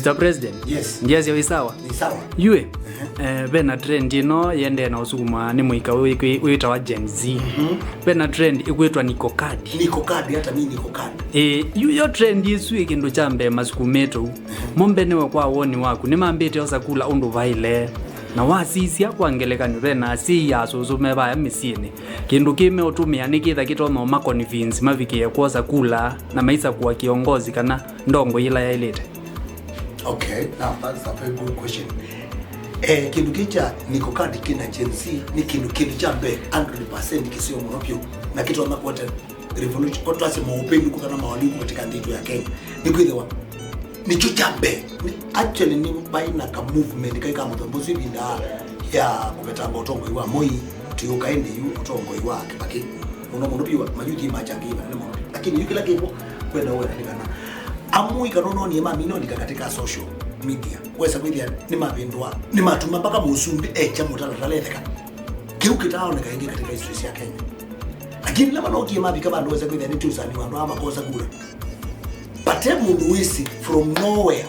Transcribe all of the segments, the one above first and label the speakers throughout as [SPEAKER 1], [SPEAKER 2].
[SPEAKER 1] Mr. President.
[SPEAKER 2] Yes.
[SPEAKER 1] Ndiye ni sawa.
[SPEAKER 2] Ni sawa.
[SPEAKER 1] Yue. Bena trend ino yende na usukuma ni muika witwa Gen Z. Bena trend igwetwa Niko Card.
[SPEAKER 2] Niko Card hata mimi Niko Card.
[SPEAKER 1] Yo trend yesu ikindu chambe masukumeto. Mombe newe kwa woni waku nimambete osakula undu vaile. Na wasisi akwangeleka ni bena si ya suzume ba misini. Kindu kime utumia nikitha kitoma ma convince mavikie kuoza kula na maisa kuwa kiongozi kana ndongo ila ya ilete.
[SPEAKER 2] Okay, now that's a very good question. Kindu kicha Niko Card kina Gen Z ni kindu chambe 100% kisio monopio na kitu amakwata revolution kwa twase maupendi kukana mawaliku katika ndito ya Kenya. Nikwelewa ni chuchambe actually ni baina ka movement kai kama mtombozi binda ya kubetanga utongo iwa moi tuyokaende yu utongo iwa kibaki uno monopio majuji machangiba na mono lakini yukila kipo kwenda wewe ndikana amui kanono ni mami no katika social media wesa media ni mapindwa ni matuma mpaka musumbi echa mutala taletheka kiukitao ne kaingia katika history ya Kenya lakini lama no kiema bika ndo wesa kwenda ni tusani wandu ama kosa kula pate mundu wisi from nowhere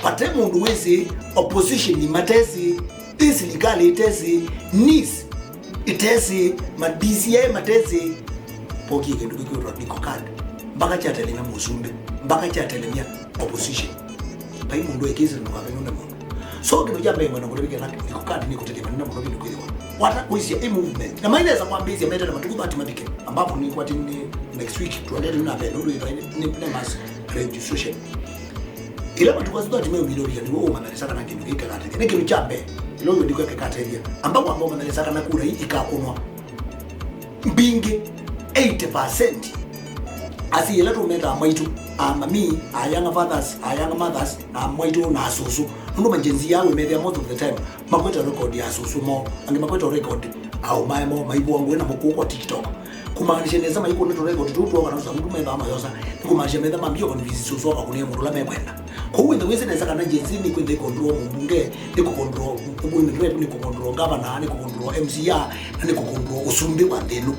[SPEAKER 2] pate mundu wisi opposition ni matesi this legal itesi nis itesi ma DCI matesi poki kindu kiko Niko Card mpaka chatelemia musumbi mpaka chatelemia opposition pai mundu ekezi no kabenunda mundu so kindu jambe mwana kulebike na Niko Card ni kutegemea na mundu bindu kwelewa wata kuisia a movement na maana za kwambia meta na matuku bati mabike ambapo ni kwa tini next week tuendele na pendo ndio ni mass registration ila matuku azwa timeo milioni ni wao manalisa kana kindu kika kata ni kindu chambe ilo ndiko kekata hivi ambapo ambao manalisa kana kura hii ikakonwa mbinge 80% asi yela tumeka maitu amami ayanga fathers ayanga mothers na maitu na asusu ndo majenzi yawe media most of the time makweta record ya asusu mo ange makweta record au maimo maibu wangu na moko kwa TikTok kumaanisha neza maibu ndo record tu tu wanaanza mtu meba ama yosa kumaanisha meda mambio kwa visi susu kwa kunia murula mekwenda kwa hiyo the way neza kana jenzi ni kwende control mbunge ni control ubuni rep ni control governor ni control MCA ni control usumbi wa ndenu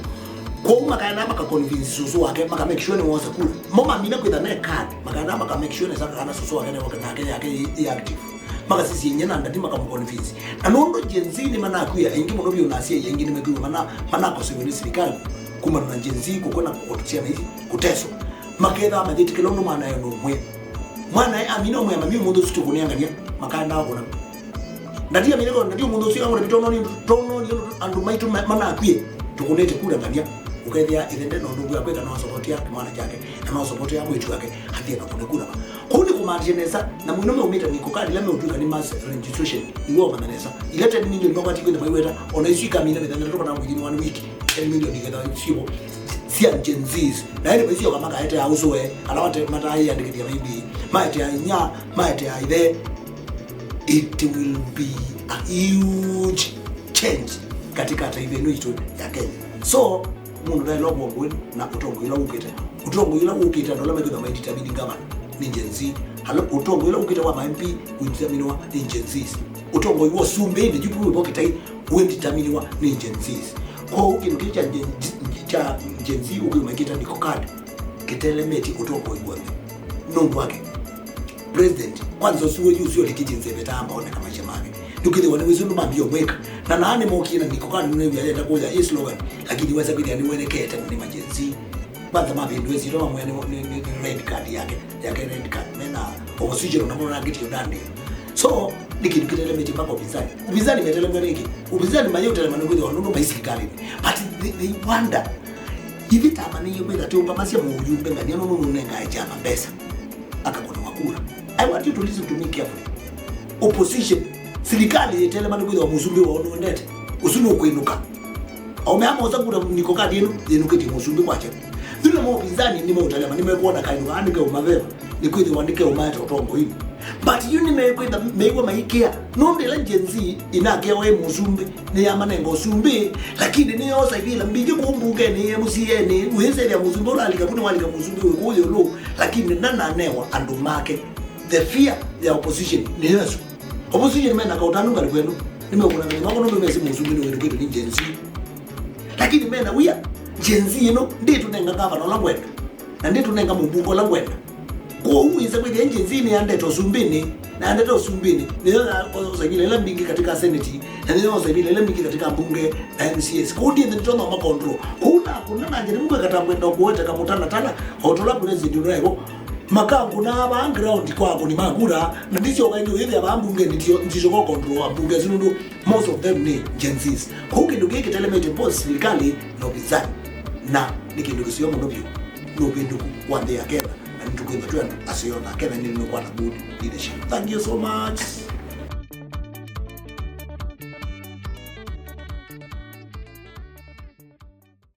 [SPEAKER 2] kwa makana maka convince susu wake maka make sure ni woza kula mama mina kwenda na card makana maka make sure saka kana susu wake wakati yake active maka sisi yenyana ndati maka convince na nondo jenzi ni mana kuya ingi muno byo nasie yengi nimekuwa mana ko sivyo serikali kuma na jenzi kukona kukotia na hizi kuteso makeda majeti kilono mana yo mwe mwana amino mwe mami mundo situ kuniangalia makanda wako na ndatia mileko ndatia mundo sio ngo bitono ni andu maitu mana kuye tukunete kula ngania ukethia ithende no ndugu yakwe kana support ya mwana yake na support ya mwitu yake hathia na kunekula kwa hiyo kumaanisha na mwinome umeta Niko Card lame utuka ni mass registration iwo mananesa ilete ni milioni ngati kwenda maiweta onaishika mina methana toka na mwini 1 week 10 milioni ngada sibo sia Gen Z's na ile bezio kama kaete ausoe alawate matai ya ndikitia maybe maite ya nya maite ya ile it will be a huge change katika taifa letu ya Kenya so mundu na lobo ngwe na utongo ila ukita ndo lamego ma determine government ni Gen Z halo utongo ila ukita wa MP determine wa ni Gen Z utongo iwo sumbe ni jupu bo kitai we determine wa ni Gen Z kwa ukinukicha Gen Z ukimekita Niko Card kitelemeti utongo iwo nungu wake president kwanza usiwe usio likijinze betamba ona kama chemake dukile wana wizu mambio mweka na nani mokina Niko Card nune vyaleta kuja hii slogan lakini weza bidi aniweleketa ni majenzi kwanza mabindu wezi roma mwene ni red card yake red card mena opposition unamona ngiti yodande so nikitu kitelemeti mpaka upinzani metelemwa niki upinzani mayo telemana ngudi wanundu maisikali but they wonder hivi tamani yobeka tu kama sia muujumbe ngani nunu nenga ejama pesa akakona wakura I want you to listen to me carefully opposition serikali yetelemana ngudi wa muzumbi wa ono ndete usunu kuinuka au meama uzakura Niko Card yenu kiti muzumbi kwache zile mo pinzani ni mo utalema nimekuona kainu andike umaveva nikwidi wandike umata utongo hivi but you nimekwenda meiwa maikia nombe la Gen Z inakea we muzumbi ni amanengo usumbi lakini ni yosa ivila mbige kumbuke ni MCA ni uweze ya muzumbi ola alikabuni walika muzumbi ukuyo lo lakini nana anewa andumake the fear ya opposition ni yesu opposition mena kautanunga ni kwenu nimekuna ngani mako nombe mezi muzumbi ni wedukidu ni Gen Z lakini mena uya Gen Z no nditu nenga governor la ngwenda na nditu nenga mbungo la ngwenda kwa uize kwa Gen-Z ni andeta usumbini na andeta usumbini ni ozagile la mingi katika senate na ni ozagile la mingi katika bunge na MCS kundi ndio tona ma control kuna na njeri mwe katambwe ndo kuweta kamutana tala hotola president ndio makangu na background kwako ni magura na ndicho kainyo ile abambunge ndicho ko control abunge zinundu most of them ni Gen-Zs kindu giki telemete post serikali no bizani na nikindu kisio muno byo no bindu one day again and to give the trend as you na Kenya ni no kwa good leadership. Thank you so much.